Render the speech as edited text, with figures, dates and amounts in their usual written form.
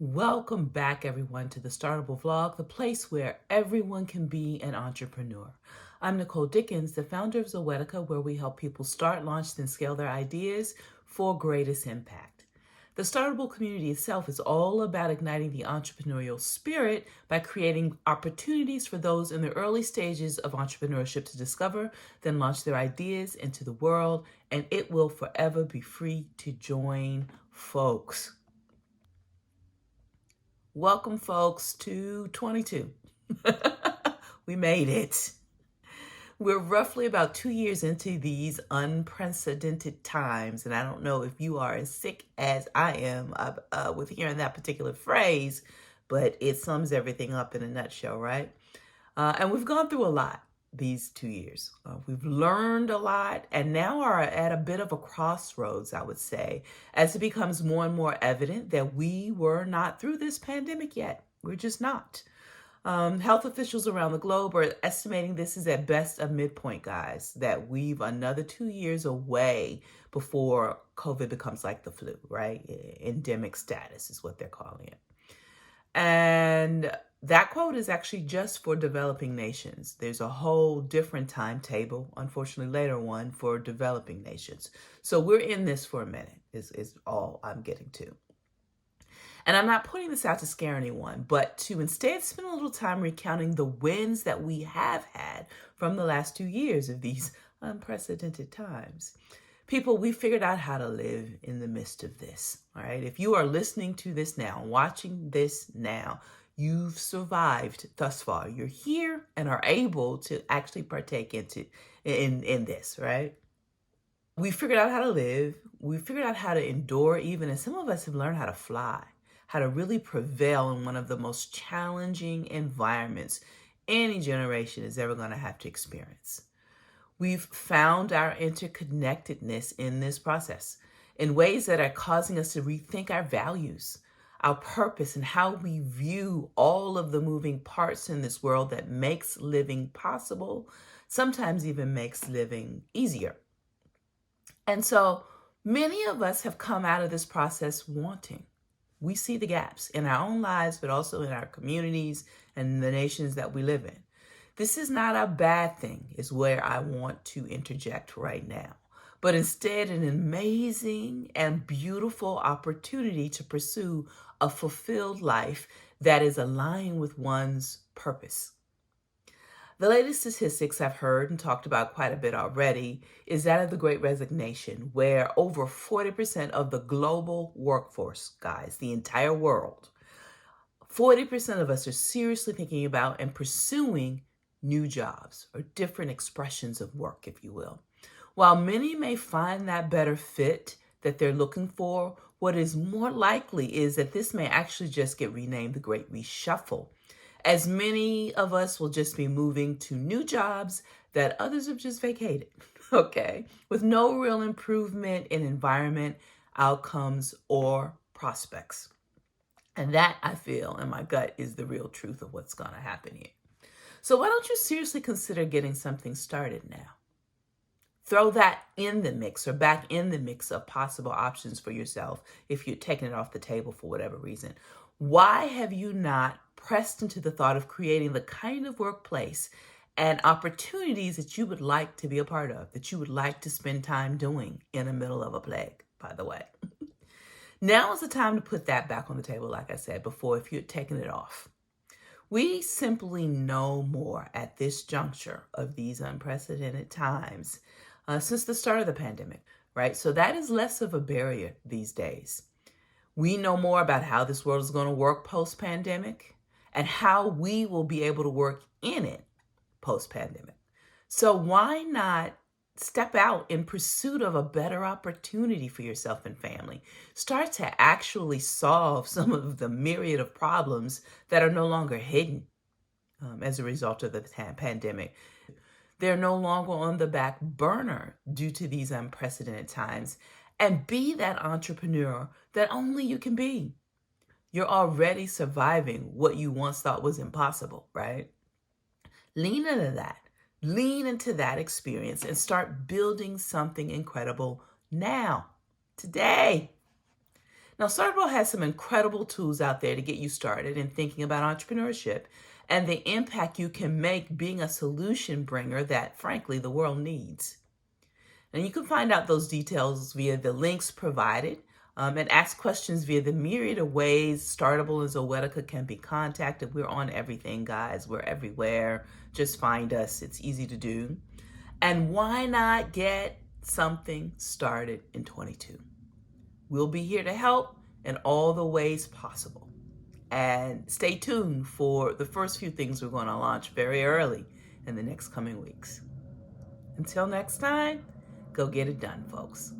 Welcome back, everyone, to the Startable Vlog, the place where everyone can be an entrepreneur. I'm Nicole Dickens, the founder of Zoetica, where we help people start, launch, and scale their ideas for greatest impact. The Startable community itself is all about igniting the entrepreneurial spirit by creating opportunities for those in the early stages of entrepreneurship to discover, then launch their ideas into the world, and it will forever be free to join, folks. Welcome, folks, to 22. We made it. We're roughly about 2 years into these unprecedented times, and I don't know if you are as sick as I am with hearing that particular phrase, but it sums everything up in a nutshell, right? And we've gone through a lot these 2 years. We've learned a lot and now are at a bit of a crossroads, I would say, as it becomes more and more evident that we were not through this pandemic yet. We're just not. Health officials around the globe are estimating this is at best a midpoint, guys, that we've another 2 years away before COVID becomes like the flu, right? Endemic status is what they're calling it. And that quote is actually just for developing nations. There's a whole different timetable, unfortunately later one, for developing nations. So we're in this for a minute, is all I'm getting to. And I'm not putting this out to scare anyone, but to instead spend a little time recounting the wins that we have had from the last 2 years of these unprecedented times. People, we figured out how to live in the midst of this, all right? If you are listening to this now, watching this now, you've survived thus far. You're here and are able to actually partake in this, right? We figured out how to live. We figured out how to endure even, and some of us have learned how to fly, how to really prevail in one of the most challenging environments any generation is ever going to have to experience. We've found our interconnectedness in this process in ways that are causing us to rethink our values, our purpose, and how we view all of the moving parts in this world that makes living possible, sometimes even makes living easier. And so many of us have come out of this process wanting. We see the gaps in our own lives, but also in our communities and the nations that we live in. This is not a bad thing, is where I want to interject right now, but instead an amazing and beautiful opportunity to pursue a fulfilled life that is aligned with one's purpose. The latest statistics I've heard and talked about quite a bit already is that of the Great Resignation, where over 40% of the global workforce, guys, the entire world, 40% of us are seriously thinking about and pursuing new jobs or different expressions of work, if you will. While many may find that better fit that they're looking for, what is more likely is that this may actually just get renamed the Great Reshuffle, as many of us will just be moving to new jobs that others have just vacated, okay, with no real improvement in environment, outcomes, or prospects. And that, I feel, in my gut, is the real truth of what's going to happen here. So why don't you seriously consider getting something started now? Throw that in the mix or back in the mix of possible options for yourself if you're taking it off the table for whatever reason. Why have you not pressed into the thought of creating the kind of workplace and opportunities that you would like to be a part of, that you would like to spend time doing in the middle of a plague, by the way? Now is the time to put that back on the table, like I said before, if you're taking it off. We simply know more at this juncture of these unprecedented times since the start of the pandemic, right? So that is less of a barrier these days. We know more about how this world is going to work post-pandemic and how we will be able to work in it post-pandemic. So why not step out in pursuit of a better opportunity for yourself and family? Start to actually solve some of the myriad of problems that are no longer hidden as a result of the pandemic. They're no longer on the back burner due to these unprecedented times. And be that entrepreneur that only you can be. You're already surviving what you once thought was impossible, right? Lean into that. Lean into that experience and start building something incredible now, today. Now, Startable has some incredible tools out there to get you started in thinking about entrepreneurship and the impact you can make being a solution bringer that, frankly, the world needs. And you can find out those details via the links provided and ask questions via the myriad of ways Startable and Zoetica can be contacted. We're on everything, guys. We're everywhere. Just find us. It's easy to do. And why not get something started in 22? We'll be here to help in all the ways possible. And stay tuned for the first few things we're going to launch very early in the next coming weeks. Until next time, go get it done, folks.